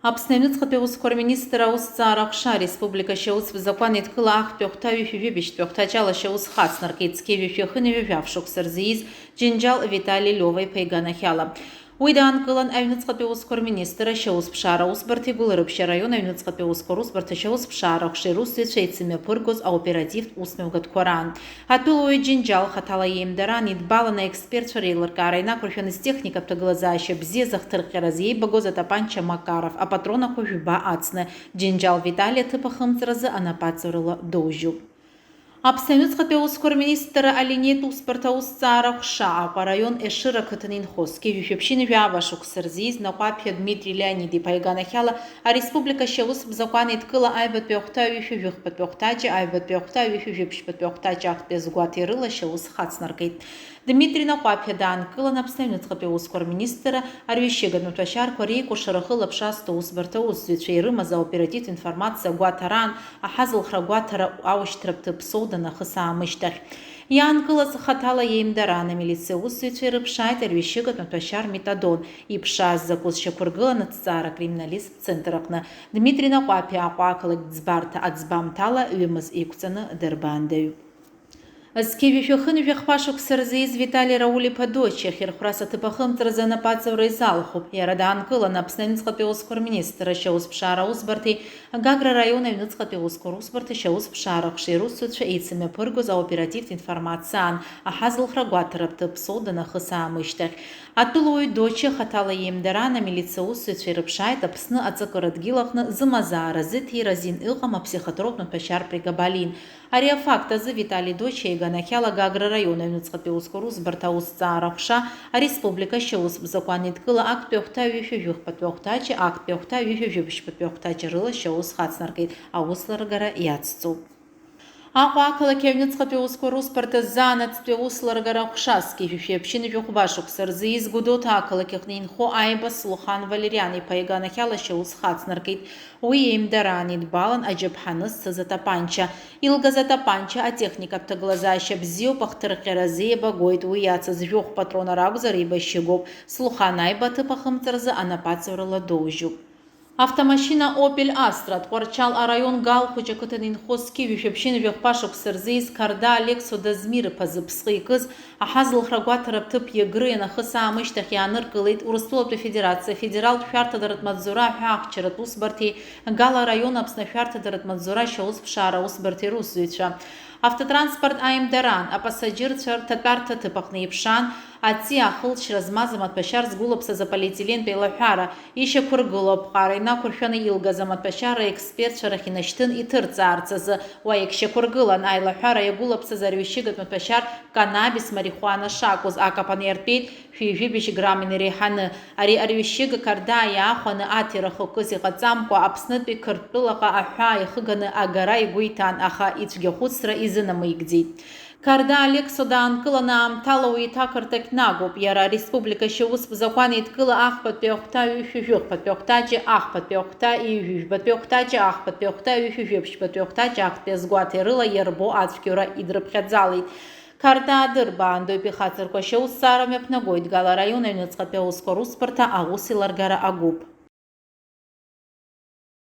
Апснайнуц хатпеускор министра Царахша республика шеус в закон иткыла ах пёхтаю фивибиш пёхтачала шеус хацнар кейцкеви фёхыны вявшук сарзиз джинджал Виталий Лёвой пейганахяла. Уйдан кылан авнуц хатпеускор министра шеус пшара усбарти гулырыпши район авнуц хатпеускор усбарти шеус пшарах шерус шейцеме пыргоз а оператив усмевгат коран. Хатпелуй джинджал хатала емдаран идбала на эксперт шарейлар карайна курфянис техника птаглазаща бзе захтырхеразей багоза тапанча Макаров, а патрона хожуба ацне джинджал Виталия тыпахымцразы анапацырыла дожу. Апсайнуц хатпеускор министра алинету спартаус Царахша, по район Эшира Катанинхоски, вюфепщины вявашук сарзиз, на папе Дмитрий Леониди Пайганахяла, а республика шеус в законе ткыла айбат пёхта вюфювюх подпёхтачи, айбат пёхта вюфювюпш подпёхтачи ахтез гуатирыла шеус хацнаркайт. Дмитрий на папе дан кыла на апсайнуц хатпеускор министра, а рвещеган утващар корейку шарахыла пшастоус бартаус звичайрыма за оператив информация гуатаран, а хазл храгуатара ауштраптыпсоу на хысамыштар. Ян кылас хатала емдарана милиция усвичер пшайтер вещегат натващар метадон и пшаз закус шакургыла на цара криминалист центракна. Дмитрий на папе аквакалык дзбарта ацбамтала вимыз икуцаны дербандею. Скеви фёхын вяхпашук сарзиз Виталий Раули Падочи, херхраса тыпахым тразана пацев рейзалхуп, ярадан кыла на псненец хатпеускор министра шеус пшара усбарти, Гагра района внуц хатпеускор усбарти шеус пшарах ширус сутша эйцеме пыргу за оператив информациан, а хазл храгуатараб тыпсода на хысамыштах. Атулуй дочи хатала емдарана милиция усвичер пшайта псны ацакарадгилахны замазара зит и разин илхама психотропну пешар пригабалин. Ария факта за Виталий Дочи Ганахяла Гагра района Внуцхатпеускор усбартаус Царахша, а республика шеус в законе ткыла акт пёхта вюфювюх подпёхтачи, акт пёхта вюфювюпш подпёхтачи рыла шеус хацнаркайт, а усларгара яццу. Ахуакала кевнец хатпеускор успартазана цпеусларгара хшаски фюфепщины вюхбашук сарзиз гудот акала кехнин хо айба слухан Валерьян и Пайганахяла шеус хацнаркайт, уем даранит балан аджабханыс затапанча. Илга затапанча, а техника птаглазаща бзио пахтырхеразеба гойт уяца звёх патрона рагза риба щегоб, слухан айба тыпахымцарза анапацурла дожу. Автомашина Opel Astra творчал а район Галхуча Катанинхоски вюфепщин вёхпашук сарзиз карда Алексо Дазмир пазыпсхый кыз, а хазл храгуатараб тып егры на хысамыштах яныркылыйт Урыстулапты Федерация федерал фяртадарат мадзура хяхчарат усбарти Гала район апсна фяртадарат мадзура шеус пшара усбарти русвича. Автотранспорт аимдаран, а пассажир татарта тыпахны пшан, а ти ахылч размазам от пешар сгулопса за полиэтилен пейлахара, еще кургулоп харайна курфяны илгазам от пешара эксперт шарахинаштын и тырцарца за уаекше кургулан айлахара ягулопса за ревещигат от пешар канабис марихуана шакуз акапанерпейт фивибиш граммины реханы, ари арвещига карда яханы атираху кызи гацамку апснытпи кырпылаха аха яхыганы агара игуйтан аха ицгехуцра изынамыигдей. Карда Алексо да анкыла на амталауи такартак нагуб, яра республика шеус в законе иткыла ах подпёхта юфюфюх подпёхтачи ах подпёхта и юфюф подпёхтачи ах подпёхта юфюфюпш подпёхтачи ах пезгуаты рыла ербо ацфкюра идрыпхядзалый. Карда дырбан дойпи хацырко шеус сарам япнагойд гала района юнецкапеускор успарта агуси ларгара агуб.